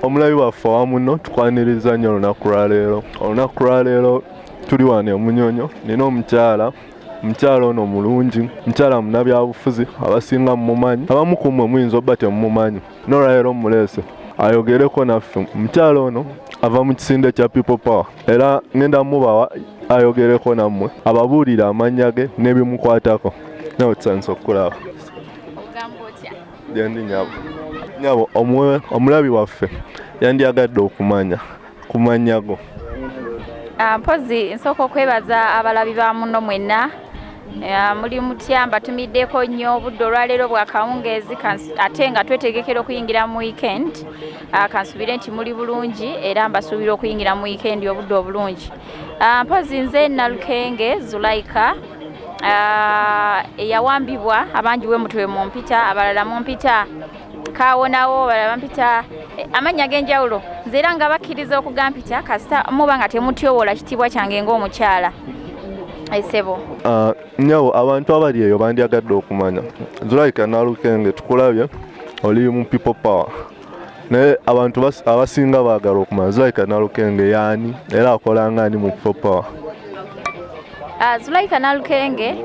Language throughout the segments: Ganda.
Omulabi waffe awamu nno tukwaniriza nnyo olunaku lwa leero tuli wano e Munyonyo. Nina omukyala ono mulungi, mukyala munnabyabufuzi abasinga mumumanyi, abamu ku mmwe muyinza obba temumumanyi, n'olwaleero muleese ayogereko naffe. Mukyala ono ava mu kisinde kya People Power era ngenda mubawa ayogereko nammwe ababuulire amannya ge n'ebimukwatako. Nawe tusanyusa okukulaba. Gyendi nyabo omulabi waffe yandyagadde okumanya ku mannya go. Mpozi nsooka okwebaza abalabi ba muno mwenna. Muli mutya mbatumiddeko nnyo obudde olwaleero bwa kawungeezi ate nga twetegekera okuyingira mu weekend. Kansubire nti muli bulungi era mbasuubira okuyingira mu weekend obudde obulungi. Mpozi nze NALUKENGE ZULAIKAH eyawambibwa abangi bwe mutwe mu mpita abalala mu mpita kawonawo abalala mpita amannya ag'enjawulo nze era nga bakkiriza okugampita kasita muba nga temutyowola kitiibwa kyange ng'omukyala. Esebo nyawo abantu abali eyo bandyagadde okumanya ZULAIKAH NALUKENGE tukulabye oli mu People Power naye abantu abasinga baagala okumanya ZULAIKAH NALUKENGE yaani era akola ng'ani mu People Power. ZULAIKAH NALUKENGE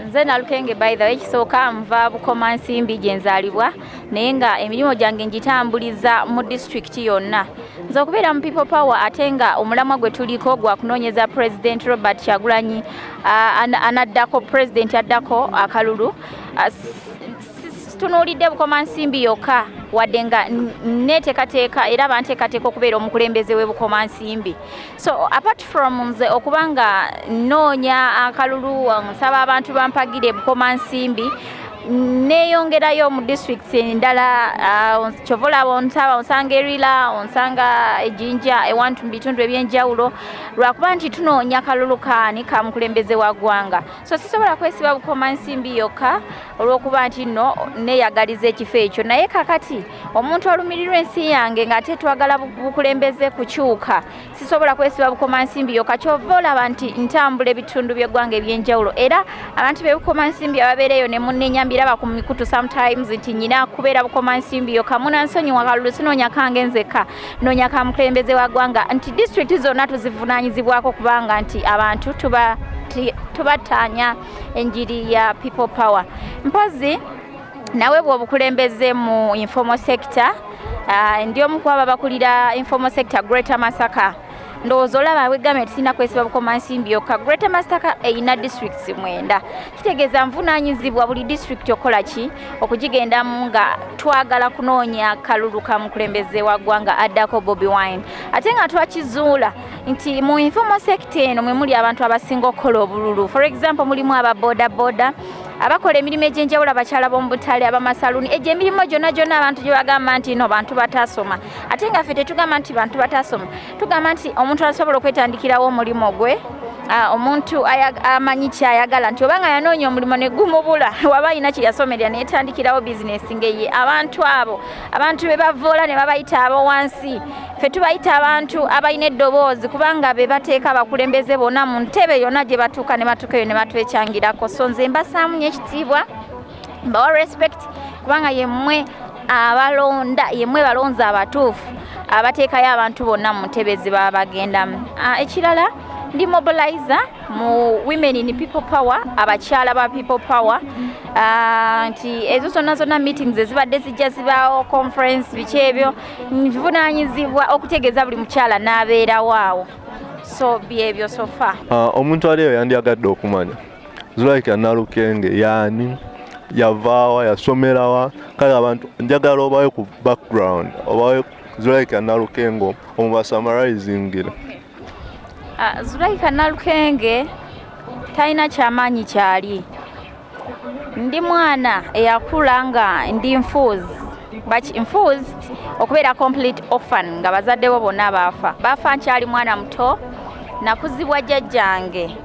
nze NALUKENGE by the way kisooka nva Bukoma Nsimbi gye nzaalibwa naye nga emirimu gyange ngitambuliza mu district yonna. Nze okubeera mu People Power ate nga omulamwa gwe tuliko gwa kunoonyeza President Robert Kyagulanyi anaddako President addako akalulu. Tunuulidde Bukoma Nsimbi yokka wadde nga neteekateeka era banteekateeka okubeera omukulembeze w'e Bukoma Nsimbi. So apart from nze okuba nga nnoonya akalulu nsaba abantu bampagire Bukoma Nsimbi neeyongerayo mu districts endala kyovola onsanga Erila onsanga Ejinja ewantu mu bitundu ebyenjawulo lwakuba nti tunoonya kalulu kaani ka mukulembeze wa ggwanga. So sisobola kwesiba Bukoma Nsimbi yokka olw'okuba nti nno neeyagaliza ekifo ekyo naye kakati omuntu olumirirwa ensi yange ng'ate twagala bukulembeze kukyuka sisobola kwesiba Bukoma Nsimbi yokka kyova olaba nti ntambula ebitundu by'eggwanga ebyenjawulo era abantu be Bukoma Nsimbi ababeereyo ne munnenyambira ku mikutu sometimes nti nyina kubeera Bukoma Nsimbi yokka munansonyiwa kalulu sinoonya kange nzekka noonya ka mukulembeze wa ggwanga nti district zonna tuzivunaanyizibwako kubanga nti abantu tubataanya enjiri ya People Power. Mpozi nawe bw'obukulembeze mu informal sector ndi omu ku abo abakulira informal sector Greater Masaka. Ndowooza olaba wegambye sina kwesiba Bukoma Nsimbi yokka. Greater Masaka eyina districts 9. Kitegeeza nvunaanyizibwa buli district okola ki okugigendamu nga twagala kunoonya kalulu ka mukulembeze wa ggwanga addako Bobi Wine. Ate nga twakizuula nti mu informal sector eno mwe muli abantu abasinga okukola obululu. For example mulimu aba boda abakola emirimu egy'enjawulo abakyala b'omu butale abamasaluni egyo emirimu gyonna abantu gye bagamba nti no bantu batasoma ate nga ffe tetugamba nti bantu batasoma tugamba nti omuntu asobola okwetandikirawo omulimu gwe omuntu amanyi kyayagala nti obanga yanoonya omulimu ne gumubula waba alina kye yasomerera neetandikirawo bizinesi ngeye abantu abo abantu be bavoola ne babayita abo wansi ffe tubayita abantu abalina eddoboozi kubanga be bateeka abakulembeze bonna mu ntebe yonna gye batuuka ne batuukayo ne batwekyangirako so nze mbasaamu nnyo ekitiibwa mbawa respect kubanga yemmwe abalonda yemmwe balonzi abatuufu abateekayo abantu bonna mu ntebe ze baba bagendamu. Ekirala ndi mobilizer mu women in People Power abakyala ba People Power nti ezo zonna meetings ezibadde zijja zibaawo conference biki ebyo nvunaanyizibwa okutegeeza buli mukyala n'abeerawo awo so byebyo sofa. Omuntu aliyo yandyagadde okumanya ZULAIKAH NALUKENGE yaani yavaawa yasomerawa kale abantu njagala obawe ku background obawe ZULAIKAH NALUKENGE omubasummarizingire. ZULAIKAH NALUKENGE talina kyamaanyi kyali. Ndi mwana eyakula nga ndi nfuuzi okubeera complete orphan nga bazadde bo bonna baafa nkyali mwana muto nakuzibwa jjajjange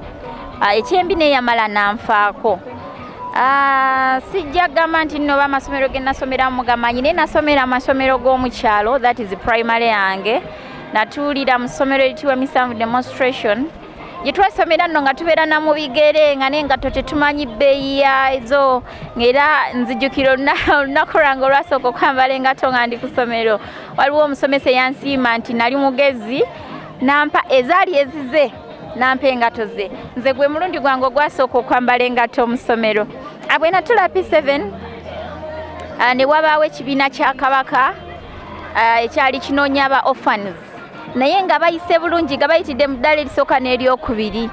ekyembi neyamala nanfaako. Sijja gamba nti nno amasomero ge nasomeramu mugamanyi naye nasomera amasomero g'omukyalo that is primary yange natuulira mu ssomero eriyitibwa Misanvu Demonstration gye twasomera nno nga tubeera na mu bigere nga n'engatto tetumanyi bbeeyi yazo ng'era nzijjukira olunaku lwange olwasooka okwambala engatto nga ndi ku ssomero waliwo omusomesa eyansiima nti nali mugezi nampa ezaali ezize nampa engatto ze nze gwe mulundi gwange ogwasooka okwambala engatto mu ssomero bwe natula P7 ne wabaawo ekibiina kya Kabaka ekyali kinoonya aba orphans naye nga bayise bulungi nga bayitidde mu ddala erisooka n'eryokubiri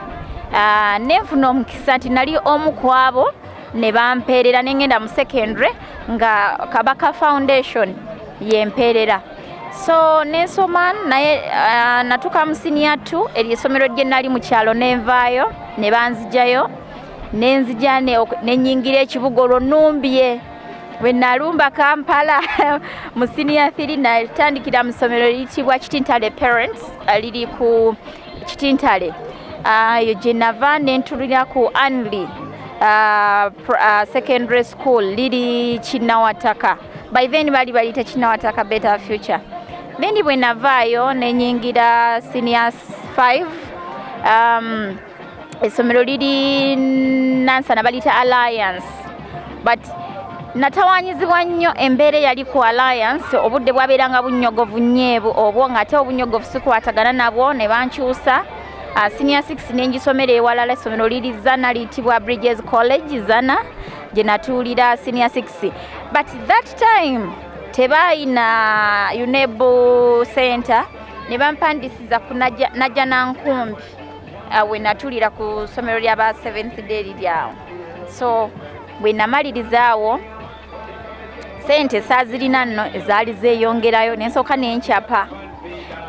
nenfuna omukisa nti nali omu ku abo ne bampeerera ne ngenda mu secondary nga Kabaka Foundation yempeerera so nensoma naye natuuka mu senior 2 eryo essomero gye nali mu kyalo nenvaayo ne banzijayo nenzija nenyingira ekibuga olwo numbye bwe nalumba Kampala mu senior 3 natandikira mu ssomero liyitibwa Kitintale Parents liri ku Kitintale yo gye nava nentulira ku Anli secondary school liri Kinawataka by then bali balita Kinawataka Better Future then bwe navaayo nenyingira senior 5 essomero liri Nansana balita Alliance but natawanyizibwa nnyo embeera yali ku Alliance obudde bwabeeranga bunnyogovu nnyo obwo ng'ate obunyogovu sikwatagana nabwo ne bankyusa senior 6 nengisomera ewalala essomero liri Zana liyitibwa Bridges College Zana gye natuulira senior 6 but that time tebaayina UNEB center ne bampandisiza ku najja nankumbi we natuulira ku ssomero ly'aba 7th day liryawo so bwe namalirizaawo sente saazirina nno ezaali zeeyongerayo nensooka nenkyapa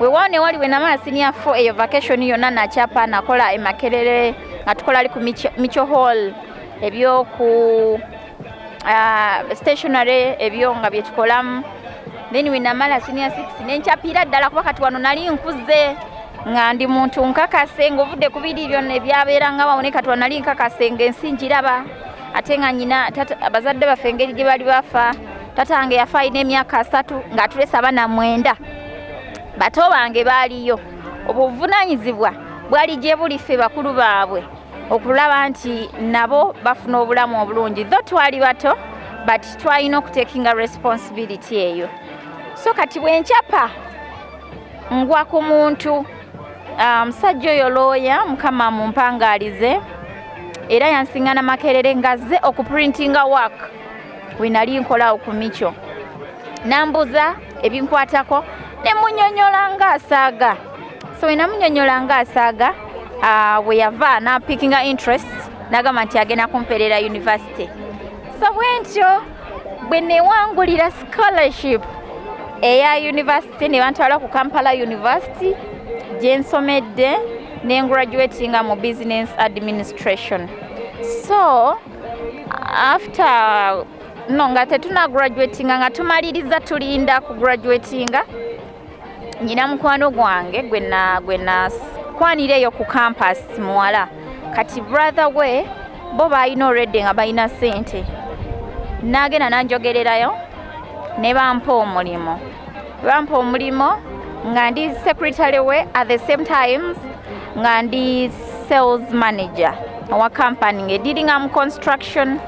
weewaawo ne wali we namala senior 4 eyo vacation yonna nakyapa nakola Makerere nga tukola ali ku Micho Hall ebyoku stationary ebyo nga bye tukolamu then we namala senior 6 nenkyapira ddala kuba kati wano nali nkuze nga ndi muntu nkakase ng'ovudde ku biri byonna ebyabeeranga wawo ne kati wano nali nkakase ng'ensi ngiraba ate nga nyina abazadde baffe engeri gye bali bafa tatange yafa alina emyaka 3 ng'atulesa abaana 9 bato bange baaliyo obuvunaanyizibwa bwali gye buli ffe bakulu baabwe okulaba nti nabo bafuna obulamu obulungi tho twali bato but twalina okutekinga responsibility eyo so kati bwenkyapa ngwa ku muntu musajja oyo looya mukama mumpangaalize era yansiŋŋana Makerere ngazze okuprintinga work we nali nkola ku Micho nambuza ebinkwatako ne munyonyola ng'asaaga so we namunyonyola ng'asaaga we yava napickinga interest nagamba nti agenda kumpeerera university so bwentyo bwe newangulira scholarship eya university ne bantwala ku Kampala University gye nsomedde ne graduatinga mu business administration so after nga tetuna graduatinga nga tumaliriza tulinda ku graduatinga nyina mukwano gwange gwe nakwanireeyo ku campus muwala kati brother we bo balina already nga balina ssente nagenda nanjogererayo ne bampa omulimo nga ndi secretary we at the same times nga ndi sales manager wa company ng'ediringa mu construction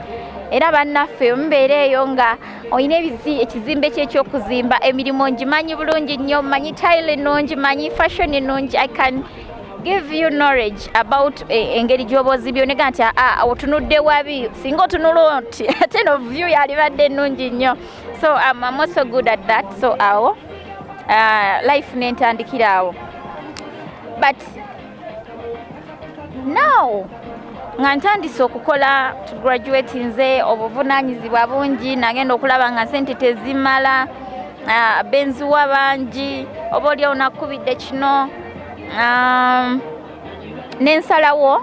era bannaffe mbeera eyo nga olina ekizimbe ky'ekyokuzimba emirimu ngimanyi bulungi nnyo manyi tile ennungi manyi fashion ennungi I can give you knowledge about engeri gy'oba ozibyonega nti otunudde wabi singa otunula oti ate no view yalibadde ennungi nnyo so I'm also good at that so awo life nentandikira awo but now nga ntandise okukola to graduate nze obuvunaanyizibwa bungi nagenda okulaba nga sente tezimala benziwa bangi oba oli onakubidde kino nensalawo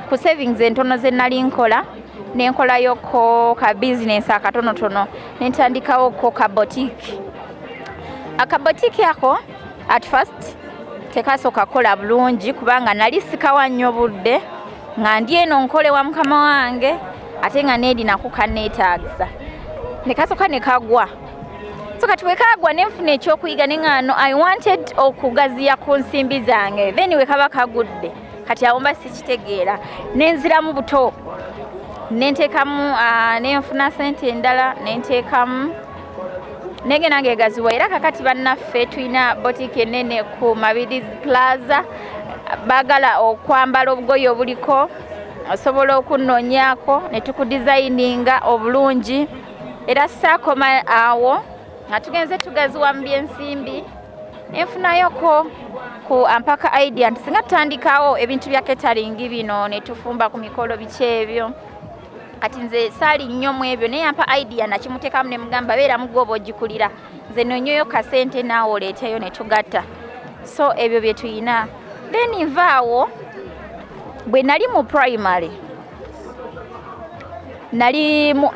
ku savings entono ze nali nkola nenkolayoko ka business akatonotono nentandikawoko ka boutique akaboutique ako at first tekasooka kola bulungi kubanga nali sikawa nnyo budde nga ndi eno nkole wa mukama wange ate nga needi nako kanneetaagisa ne kasooka ne kagwa so kati bwe kagwa ne nfuna ekyokuyiga ne ngano I wanted okugaziya ku nsimbi zange then we kaba kagudde kati awo mba sikitegeera nenziramu buto nenteekamu nenfuna sente endala nenteekamu negenda ngeegaziwa era kakati bannaffe tulina botiki enene ku Mabirizi Plaza baagala okwambala obugoye obuliko osobola okunnoonyaako ne tukudizayininga obulungi era saakoma awo nga tugenze tugaziwa mu byensimbi nenfunayoko ku ampaka idea nti singa tutandikawo ebintu bya catering bino ne tufumba ku mikolo biki ebyo kati nze saali nnyo mu ebyo naye ampa idea nakimuteekamu ne mugamba beera mugoba ogikulira nze nonyoyo kasente naawe oleeteyo ne tugatta so ebyo bye tuyina then nvaawo bwe nali mu primary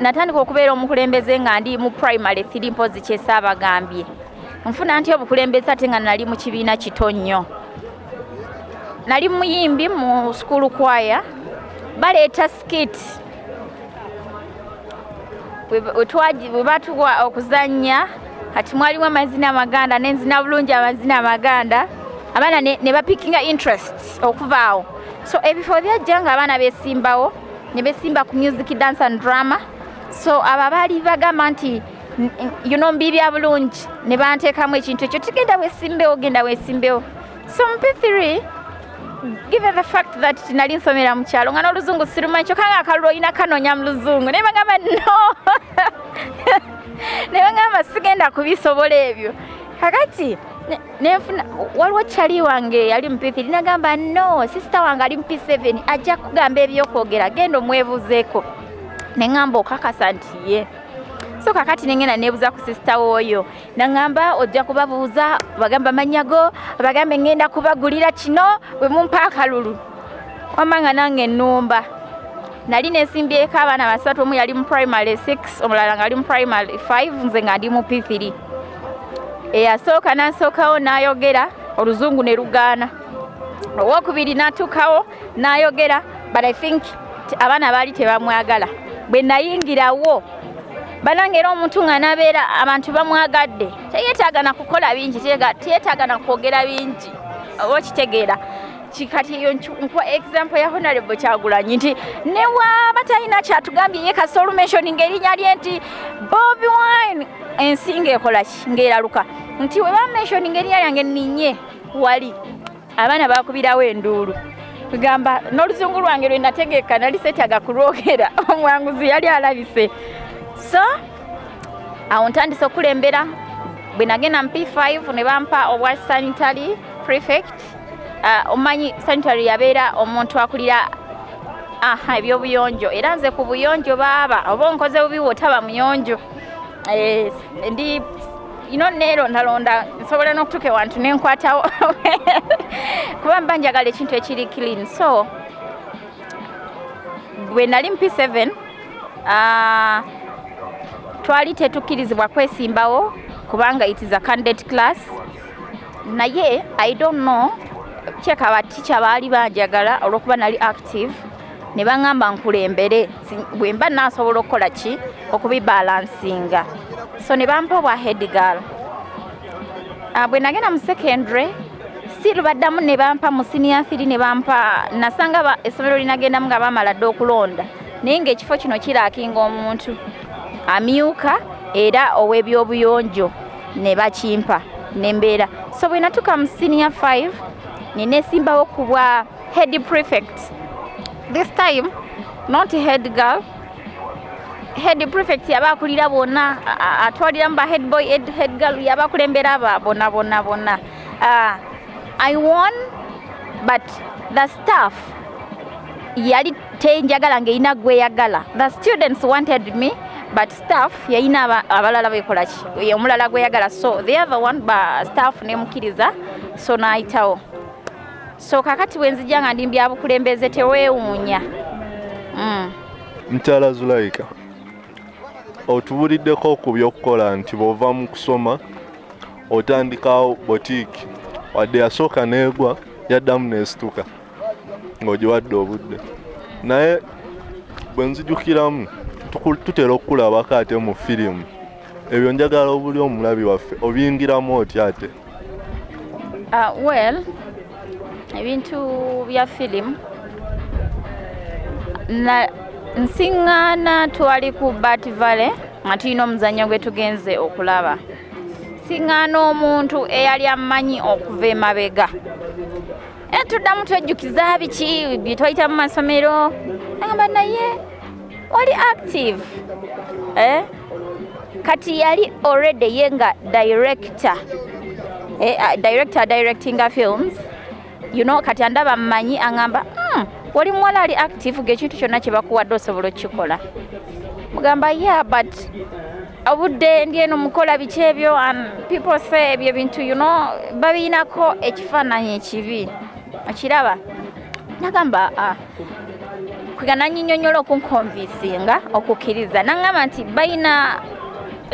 natandika okubeera omukulembeze nga ndi mu primary 3 mpozi kyesaabagambye nfuna nti obukulembeze ate nga nali mu kibiina kito nnyo nali muyimbi mu school choir baleeta skit bwe batuwa okuzannya kati mwalimu amazina amaganda nenzina bulungi amazina amaganda abaana ne bapikinga interest okuvaawo so ebifo byajja nga abaana besimbawo ne besimba ku music dance and drama so abo baali bagamba nti mbibya bulungi ne banteekamu ekintu ekyo tugenda weesimbewo so mu P3 given the fact that nali nsomera mu kyalo nga n'oluzungu sirumanyi kyokka nga akalulu olina kanoonya mu luzungu naye bagamba no ne bagamba sigenda kubisobola ebyo kakati nenfuna waliwo kyali wange yali mu P3 nagamba no sister wange ali mu P7 ajja kugamba ebyokwogera genda omwebuzeeko neŋŋamba okakasa nti ye so kakati nengenda nebuuza ku sister woyo naŋŋamba ojja kubabuuza bagamba manyago bagambe ngenda kubagulira kino bwe mumpa akalulu wamanga nange ennumba nali nesimbyeko abaana basatu omu yali mu primary 6 omulala nga ali mu primary 5 nze nga ndi mu P3 eyasooka nasookawo n'ayogera oluzungu ne lugaana owokubiri natuukawo n'ayogera but I think abaana baali tebamwagala bwe nayingirawo banange era omuntu nga nabeera abantu bamwagadde teyeetaaga na kukola bingi teyeetaaga na kwogera bingi oba okitegeera kikati eyo nkuwa example ya Honorable Kyagulanyi nti ne waaba talina kyatugambye ye kasolu mentioning erinnya lye nti Bobi Wine ensinga ekola ki ng'eraluka nti we bamentioning erinnya lyange ninye wali abaana bakubirawo enduulu kugamba n'oluzungu lwange lwe nategeeka nali seetaaga kulwogera omwanguzi yali alabise so awo ntandise okulembera bwe nagenda mu P5 ne bampa obwa sanitary prefect omanyi sanitary yabeera omuntu akulira ebyobuyonjo era nze ku buyonjo baaba oba onkoze bubi wotaba muyonjo ndi neeronda nsobola n'okutuuka ewantu nenkwatawo kuba mba njagala ekintu ekiri clean so bwe nali mu P7 twali tetukkirizibwa kwesimbawo kubanga it is a candidate class naye I don't know kyeka abatica baali banjagala olw'okuba nali active ne baŋŋamba nkulembere bwe mba naasobola okukola ki okubibalansinga so ne bampa obwa head girl bwe nagenda mu secondary still baddamu ne bampa mu senior 3 ne bampa nasanga essomero linagendamu nga bamala dde okulonda naye ng'ekifo kino kiraakinga omuntu amyuka era ow'ebyobuyonjo ne bakimpa nembeera so bwe natuuka mu senior 5 nenesimbawo ku bwa head prefect this time not head girl head prefect yabakulira bonna atwalira mu ba head boy head girl yabakulembera aba bonna I won but the staff yali tenjagala ng'erina gweyagala the students wanted me but staff yayina abalala bekola ki omulala gweyagala so the other one ba staff nemukiriza so naayitawo so kakati bwenzijja nga ndi byabukulembeze teweewuunya Mukyala Zulaika otubuliddeko ku by'okukola nti bw'ova mu kusoma otandikawo botiki wadde yasooka neegwa yaddamu neesituka ng'ogiwadde obudde naye bwe nzijukiramu tutera okukulabako ate mu firimu ebyo njagala obuli omulabi waffe obiyingiramu otya ate well ebintu bya film na nsiŋŋaana twali ku Bat Valley nga tulina omuzannyo gwe tugenze okulaba. Siŋŋaana omuntu eyali amanyi okuva emabega. Tuddamu twejjukiza biki bye twayita mu masomero. Agamba naye wali active. Kati yali already ye nga director. Directinga films. You know, kati andaba mmanyi angamba wali muwala ali active ng'ekintu kyonna kye bakuwadde osobola okukikola. Mugamba yeah, but obudde ndi eno mukola biki ebyo and people say ebyo bintu you know babiinako ekifaananyi ekibi. Akiraba nagamba kwegana nnyonnyola okunkonvinsinga okukkiriza nangamba nti balina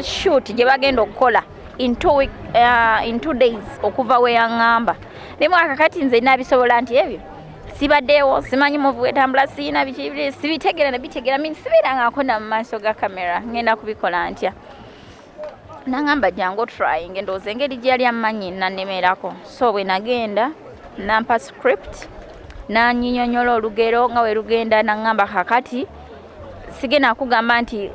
shoot gye bagenda okukola in 2 days okuva we yaŋŋamba. Nemu akakati nze nabisobola nti ebyo sibaddeewo simanyi muvu wetambula siina biki sibitegeera nabitegeera sibeerangako na mu maaso ga kamera ngenda kubikola ntya. Nangamba jangu trying endowooza engeri gye yali amanyi nannemerako. So bwe nagenda nampa script nannyinnyonnyola olugero nga we lugenda nangamba kakati sigenda kugamba nti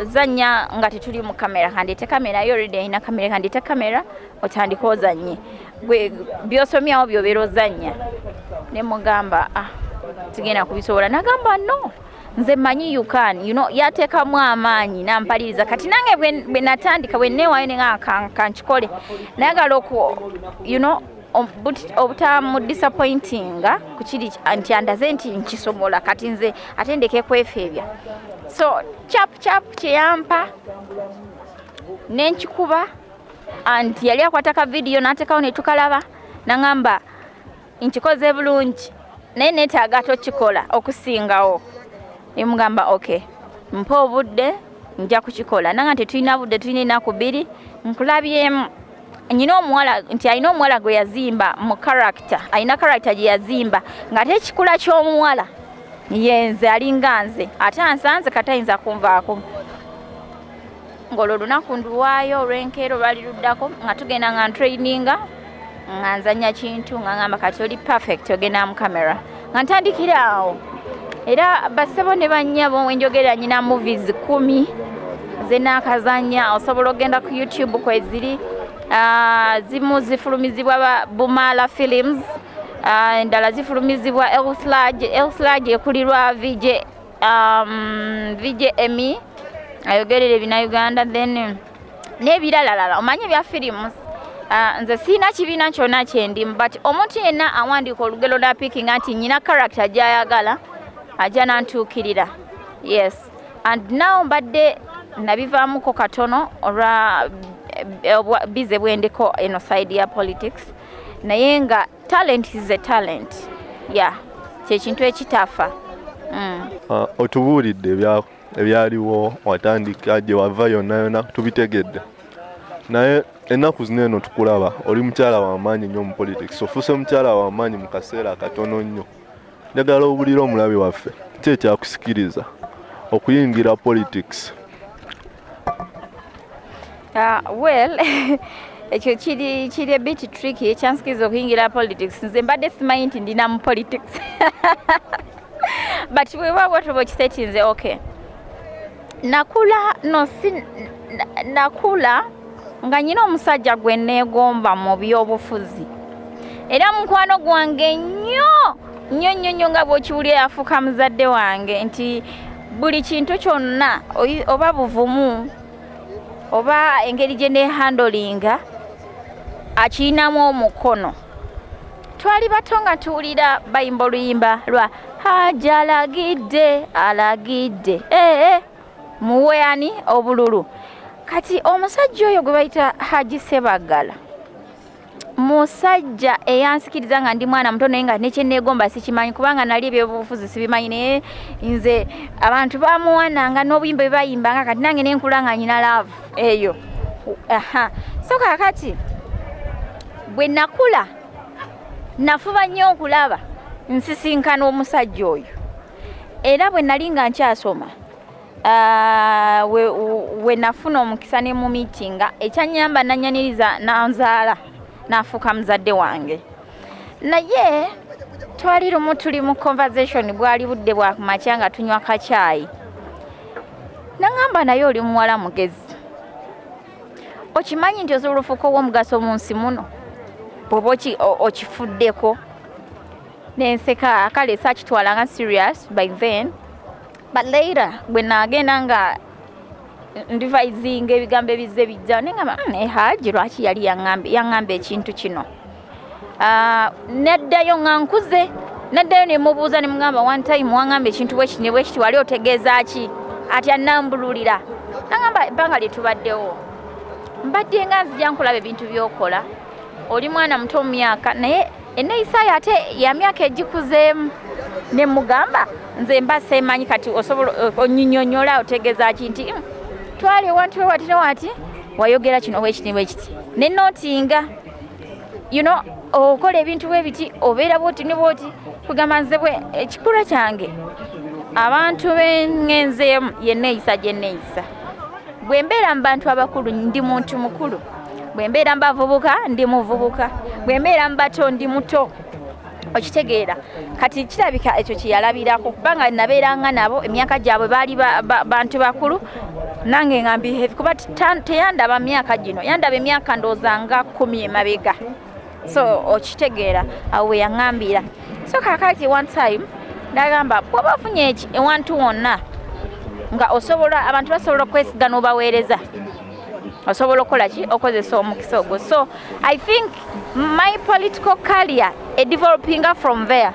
zanya nga tetuli mu kamera kandite kamera yo already ina kamera kandite kamera otandika ozanye byosomyawo byobeera ozanya. Ne mugamba sigenda kubisobola. Nagamba no nze manyi you can you know yateekamu amaanyi nampaliriza kati nange bwe natandika bwe neewayo nenga kankikole nayagala you know obutamu disappointinga kukiri nti andaze nti nkisomola kati nze ate ndeke kwefeebya. So chap kyeyampa nenkikuba anti yali akwata ka video n'ateekawo ne tukalaba nangamba nkikoze bulungi naye neetaaga tokikola okusingawo. Ne mugamba okay mpa obudde nja kukikola nanga tetulina budde tulina ennaku 2 nkulabyemu. Nyina omuwala nti alina omuwala gwe yazimba mu character alina character gye yazimba ng'ate ekikula ky'omuwala yenze alinga nze ate ansanze katayinza kunvaako. Ng'olwo olunaku nduwaayo olw'enkeero lwali luddako nga tugenda nga ntraininga nga nzanya kintu nga ngamba kati oli perfect ogenda mu kamera nga ntandikira awo. Era bassebo ne bannyabo wenjogera nyina movies 10 ze naakazanya osobola ogenda ku YouTube kweziri. Zimu zifulumizibwa Bumala Films, endala zifulumizibwa Elslage ekulirwa VJ Emi Ayogedde Ebinauganda then n'ebiralalala omanyi bya films. Nze siina kibiina kyonna kyendimu but omuntu yenna awandiika olugero napikinga nti nyina character gy'ayagala ajja nantuukirira. Yes and now mbadde nabivaamuko katono olwa bize bwendiko eno side ya politics naye nga talent is a talent kyekintu ekitafa. Otubuulidde ebyaliwo watandika gye wava yonna tubitegedde naye ennaku zino eno tukulaba oli mukyala w'amaanyi nnyo mu politics ofuuse mukyala w'amaanyi mu kaseera katono nnyo. Njagala obulire omulabi waffe ki ekyakusikiriza okuyingira politics? Well ekyo kiri a bit tricky ekyansikiriza okuyingira politics. Nze mbadde simanyi nti ndina mu politics but bweba bwatyo bwekisetinze okay nakula nga nyina omusajja gwe neegomba mu byobufuzi era mukwano gwange nnyo nga bw'okiwulira yafuuka muzadde wange nti buli kintu kyonna oba buvumu oba engeri gye neehandolinga akirinamu omukono. Twali bato nga tuwulira bayimba oluyimba lwa Hajja alagidde muwe ani obululu. Kati omusajja oyo gwe bayita Haji Sebagala musajja eyansikiriza nga ndi mwana muto naye nga nekyenneegomba sikimanyi kubanga nali ebyobufuzi sibimanyi naye nze abantu bamuwananga n'obuyimba bwe bayimbanga kati nange nenkula nga nyina laavu eyo. So kakati bwe nakula nafuba nnyo okulaba nsisinkana omusajja oyo era bwe nali nga nkyasoma we nafuna omukisa ne mu miitinga ekyanyamba nannyaniriza nanzaala nafuuka muzadde wange. naye twali lumu tuli mu conversation bwali budde bwa kumakya nga tunywa kacaayi nangamba naye oli muwala mugezi okimanyi nti osobola ofuuka ow'omugaso mu nsi muno bw'oba okifuddeko nenseka kale saakitwalanga serious by then but later bwe naagenda nga ndivisinga ebigambo ebizze bijja nengamba Haji lwaki yali yaŋŋamba ekintu kino neddayo nga nkuze neddayo ne mubuuza ne mugamba one time waŋŋamba ekintu bwe kiti wali otegeeza ki ati annambululira nangamba ebbanga lye tubaddewo mbadde nga nzija nkulaba ebintu by'okola oli mwana muto mu myaka naye enneeyisa yo ate ya myaka egikuzeemu ne mugamba nze mba seemanyi kati osobola onnyinyonnyola otegeeza ki nti twali ewantu wati wayogera kino bwekiti ne nootinga okola ebintu bwe biti obeera bwoti ne bwoti kugamba nze ekikula kyange abantu bengenzeemu yenneeyisa gyenneeyisa bwe mbeera mu bantu abakulu ndi muntu mukulu bwe mbeera mu bavubuka ndi muvubuka bwe mbeera mu bato ndi muto okitegeera kati kirabika ekyo kyeyalabirako kubanga nabeeranga nabo emyaka gyabwe baali bantu bakulu nange nga mbihave kuba teyandaba myaka gino yandaba emyaka ndoozanga 10 emabega so okitegeera awo we yaŋŋambira so kakati one time nagamba bw'oba ofunye ewantu wonna nga abantu basobola okwesiga n'obaweereza osobola okukola ki okozesa omukisa ogwo so I think my political career developing from there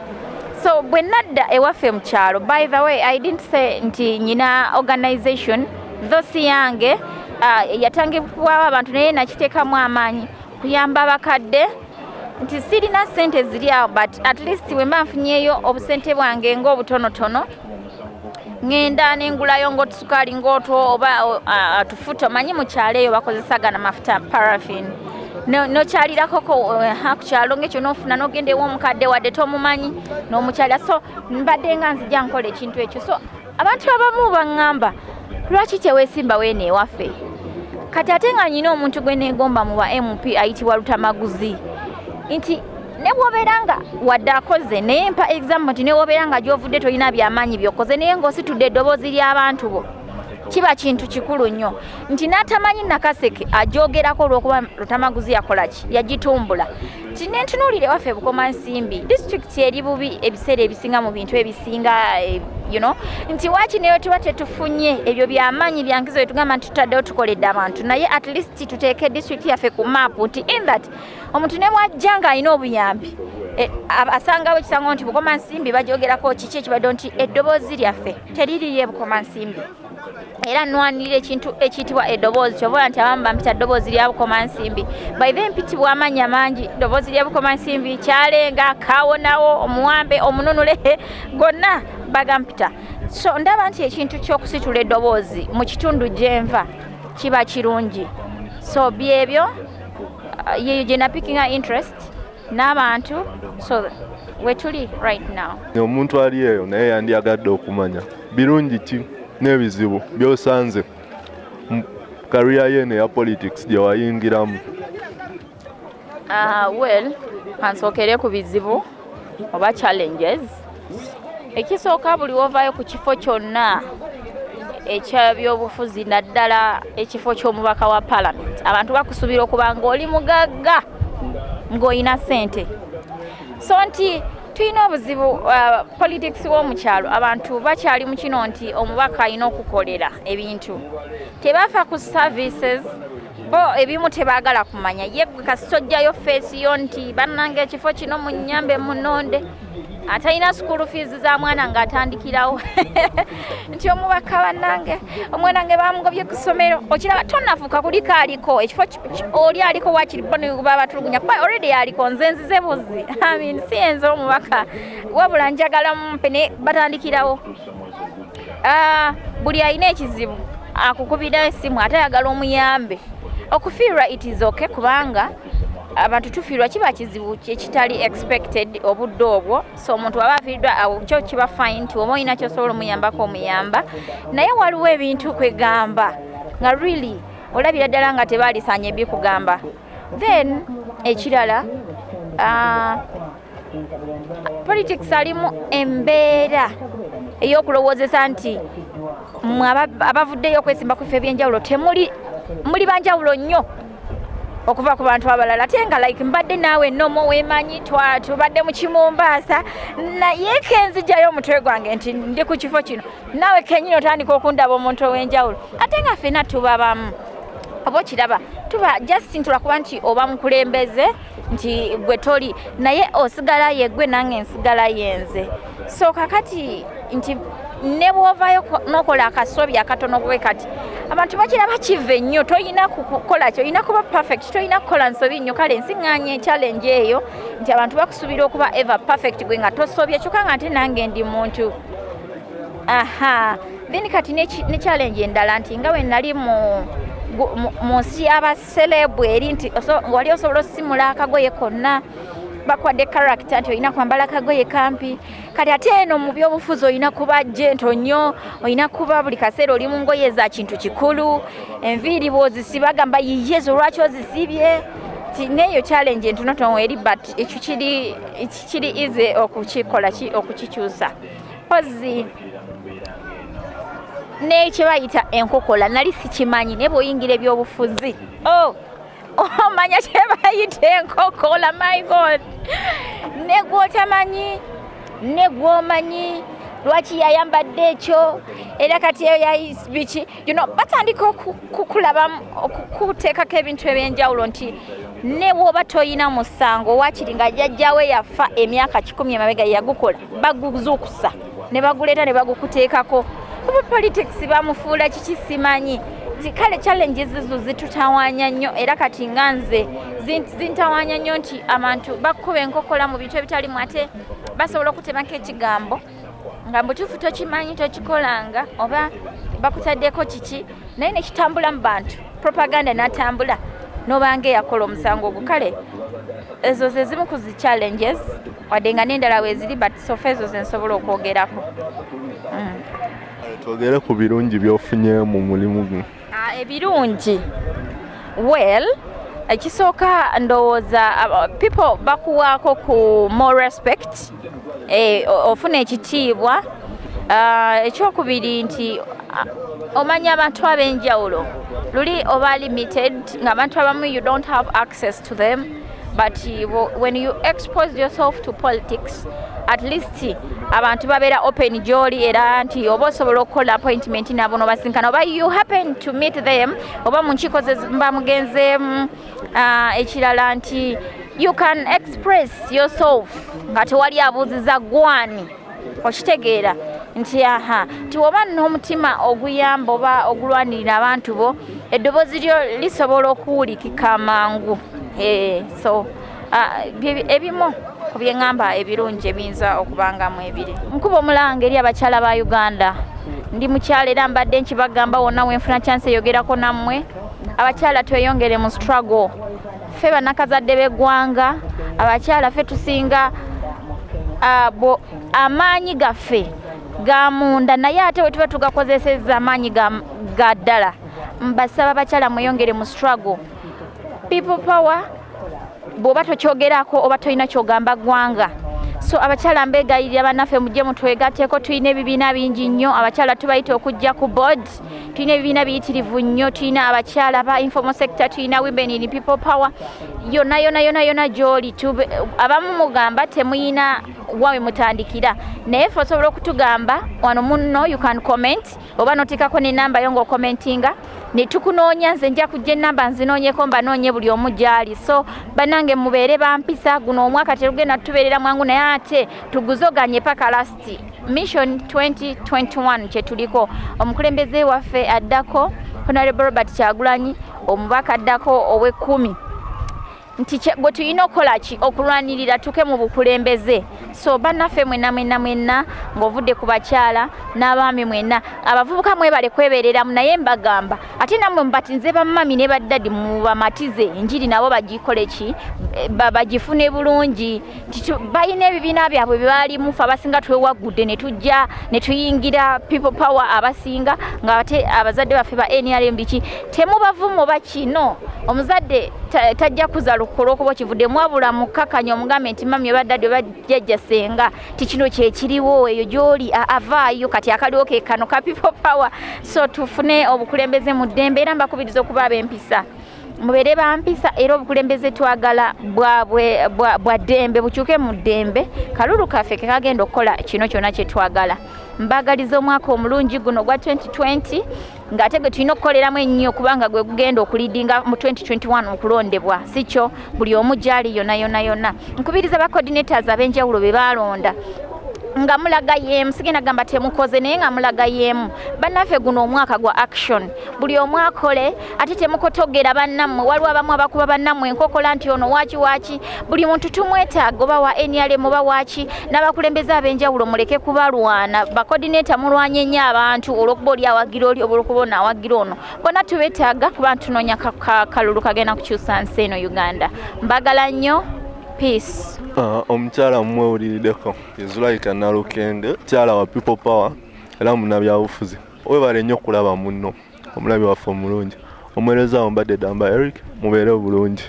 so bwe nadda ewaffe mu kyalo by the way I didn't say nti nyina organization thosi yange yatangibwawo abantu naye nakiteekamu amaanyi kuyamba abakadde nti sirina ssente ziri awo but at least bwe mba nfunyeeyo obusente bwange ng'obutonotono ngenda nengulayo ng'otusukaali ng'otwo oba atufuta manyi mu kyalo eyo bakozesagana mafuta paraffin nokyalirako ku kyalo ng'ekyo n'ofuna n'ogenda ew'omukadde wadde tomumanyi n'omukyalira so mbadde nga nzija nkola ekintu ekyo so abantu abamu baŋŋamba lwaki teweesimba weeno ewaffe kati ate nga nyina omuntu gwe neegomba mu ba MP ayitibwa Lutamaguzi nti ne bw'obeera nga wadde akoze naye mpa example nti ne bw'obeera nga gy'ovudde tolina byamaanyi by'okoze naye ng'ositudde eddoboozi ly'abantu bo kiba kintu kikulu nnyo nti n'atamanyi nakaseke ajogerako olw'okuba Lutamaguzi yakola ki yagitumbula nti nentunuulire waffe Bukomansimbi disitulikiti eri bubi ebiseera ebisinga mu bintu ebisinga nti waaki neyo tuba tetufunye ebyo byamaanyi byankizo bye tugamba nti tutaddewo tukoledde abantu naye at least tuteeke disitulikiti yaffe ku maapu nti in that omuntu ne mwajja ng'alina obuyambi asangawo ekisango nti Bukomansimbi bajogerako kiki ekibadde nti eddoboozi lyaffe teririye Bukomansimbi era nwanirira ekintu ekiyitibwa eddoboozi kyobola nti abamu bampita ddoboozi lya Bukomansimbi by then mpitibwa amannya mangi ddoboozi lya Bukomansimbi kyalenga kawonawo omuwambe omununule gonna bagampita so ndaba nti ekintu ky'okusitula eddoboozi mu kitundu gyenva kiba kirungi so byebyo yeyo gye napickinga interest n'abantu so wetuli right now omuntu ali eyo naye yandiyagadde okumanya birungi ki n'ebizibu by'osanze mu career ye eya politics gye wayingiramu well kansookere ku bizibu oba challenges ekisooka buli wovaayo ku kifo kyonna ekyabyobufuzi naddala ekifo ky'omubaka wa parliament abantu bakusuubira okuba ng'oli mugagga ng'olina ssente so nti tulina obuzibu politics w'omukyalo abantu bakyali mu kino nti omubaka alina okukolera ebintu tebafa ku services bo ebimu tebaagala kumanya yegwe kasojjayo feesi yo nti bannange ekifo kino mu nnyambe munonde atalina school fees za mwana ng'atandikirawo nti omubaka bannange omwana nge bamugobye ku ssomero okiraba tonafuuka kuliko aliko ekifo oli aliko wakiribo ne baba batulugunya kuba already aliko nze nzize buzi si enze omubaka wabula njagala mumpe ne batandikirawo buli alina ekizibu akukubira essimu atayagala omuyambe okufiirwa it is okay kubanga abantu tufiirwa kiba kizibu ekitali expected obudde obwo so omuntu aba afiiriddwa kyo kiba fine nti oba olina kyosobola omuyambako omuyamba naye waliwo ebintu kwegamba nga really olabira ddala nga tebaalisaanye bikugamba then ekirala politics alimu embeera ey'okulowoozesa nti abavuddeyo okwesimba ku ffe ebyenjawulo muli banjawulo nnyo okuva ku bantu abalala ate nga like mbadde naawe nomo weemanyi tubadde mu Kimumbaasa naye kenzijjayo omutwe gwange nti ndi ku kifo kino naawe kenyini otandika okundaba omuntu ow'enjawulo ate nga ffenna tuba bamu oba okiraba tuba just ntulakuba nti oba mukulembeze nti gwe toli naye osigala ye gwe nange nsigala yenze so kakati nti ne bw'ovaayo n'okola akasobi akatono gwe kati abantu bakiraba kiva ennyo toyina kukola kyo olina kuba perfect toyina kukola nsobi nnyo kale nsiŋŋaanye challenge eyo nti abantu bakusuubira okuba ever perfect gwe nga tosobye kyokka nga ate nange ndi muntu then kati ne challenge endala nti nga we nali mu nsi y'abaselebu eri nti wali osobola osimula akagoye konna bakwadde character nti olina kwambala akagoye kampi kati ate eno mu byobufuzi olina kuba jento nnyo olina kuba buli kaseera oli mu ngoye za kintu kikulu enviiri bw'ozisiba gamba yiyezo lwaki ozisibye neeyo challenge entonotono eri but ekyo kiri easy okukikola okukikyusa pozi nekye bayita enkokola nali sikimanyi ne bw'oyingira ebyobufuzi omanya kye bayita enkokola my god negwotamanyi negwomanyi lwaki yayambadde ekyo era kati eyo yayibiki batandika okukulaba okuteekako ebintu ebyenjawulo nti ne bw'oba toyina musango wakiri nga jjajjawe yafa emyaka 10 emabega yagukola baguzuukusa ne baguleeta ne bagukuteekako oba politics bamufuula kiki simanyi kale challenges ezo zitutawaanya nnyo era kati nga nze zintawaanya nnyo nti abantu bakuba enkokola mu bintu ebitalimu ate basobola okutemako ekigambo nga mbutuufu tokimanyi tokikolanga oba bakutaddeko kiki naye nekitambula mu bantu propaganda natambula nobanga eyakola omusango ogwo kale ezo ze zimu ku zi challenges wadde nga n'endala weeziri but sofa ezo ze nsobola okwogerako twogere ku birungi byofunye mu mulimu guno ebirungi well ekisooka ndowooza people bakuwaako ku more respect ofuna ekitiibwa ekyokubiri nti omanya abantu ab'enjawulo luli oba limited ng'abantu abamu you don't have access to them but when you expose yourself to politics at least abantu babeera open gy'oli era nti oba osobola okukola appointment nabo nobasinkana oba you happen to meet them oba mu nkiiko ze bamugenzeemu ekirala nti you can express yourself nga tewali abuuziza gwani okitegeera nti nti oba n'omutima oguyamba oba ogulwanirira abantu bo eddoboozi lyo lisobola okuwulikika amangu so ebimu ku byeŋŋamba ebirungi ebiyinza okubangamu ebiri nkuba omulanga eri abakyala ba Uganda ndi mukyala era mbadde nkibagamba wonna wenfuna chance eyogerako nammwe abakyala tweyongere mu struggle ffe bannakazadde b'eggwanga abakyala ffe tusinga amaanyi gaffe ga munda naye ate we tuba tugakozeseza amaanyi ga ddala mbasaba abakyala mweyongere mu struggle people power bw'oba tokyogerako oba tolina kyogamba ggwanga so abakyala mbeegayirira bannaffe mujje mutwegatteko tulina ebibiina bingi nnyo abakyala tubayita okujja ku board tulina ebibiina biyitirivu nnyo tulina abakyala ba informal sector tulina women in people power yonna gy'oli abamu mugamba temuyina wawe mutandikira naye ffe osobola okutugamba wano munno you can comment oba noteekako n'ennamba yo ng'okomentinga ne tukunoonya nze nja kujja ennamba nzinoonyeko mbanoonye buli omu gy'ali so bannange mubeere bampisa guno omwaka terugenda tubeerera mwangu naye ate tuguzoganye paka last mission 2021 kye tuliko omukulembeze waffe addako Honorable Robert Kyagulanyi omubaka addako ow'e10 nti gwe tulina okukola ki okulwanirira tuke mu bukulembeze so bannaffe mwenna ng'ovudde ku bakyala n'abaami mwenna abavubuka mwebale kwebereramu naye mbagamba ate nammwe mubatinze bammami ne baddadi mubamatize enjiri nabo bagikoleki bagifune bulungi balina ebibiina byabwe byebaalimu fe abasinga twewagudde ne tujja ne tuyingira people power abasinga ng'ate abazadde baffe ba NRM biki temubavumo bakino omuzadde tajja kuza lukolo okuba kivudde mwabula mukakanya omugambe nti mami baddadi bajjajja senga tikino kyekiriwo eyo gyoli avaayo kati akaliwo ke kano ka people power so tufune obukulembeze mu ddembe era mbakubiriza okuba ab'empisa mubeere bampisa era obukulembeze twagala bwa ddembe bukyuke mu ddembe kalulu kaffe ke kagenda okukola kino kyonna kye twagala mbagaliza omwaka omulungi guno gwa 2020 ng'ate gwe tulina okukoleramu ennyo kubanga gwe gugenda okulidinga mu 2021 okulondebwa si kyo buli omu gyali yonna nkubiriza ba coordinators ab'enjawulo be baalonda nga mulaga yemu sigenda gamba temukoze naye nga mulaga yemu bannaffe guno omwaka gwa action buli omu akole ate temukotogera bannammwe waliwo abamu abakuba bannammwe enkokola nti ono waaki buli muntu tumwetaaga oba wa NRM oba waaki n'abakulembeze ab'enjawulo muleke kubalwana bakodineta mulwanye nnyo abantu olw'okuba oli awagira oli olw'okuba ono awagira ono bonna tubeetaaga kuba tunoonya kalulu kagenda kukyusa nsi eno Uganda mbagala nnyo peace. Omukyala mmwewuliriddeko ZULAIKAH NALUKENGE mukyala wa people power era munnabyabufuzi webale nnyo okulaba munno omulabi waffe omulungi omuweereza mbadde Damba Eric mubeere bulungi.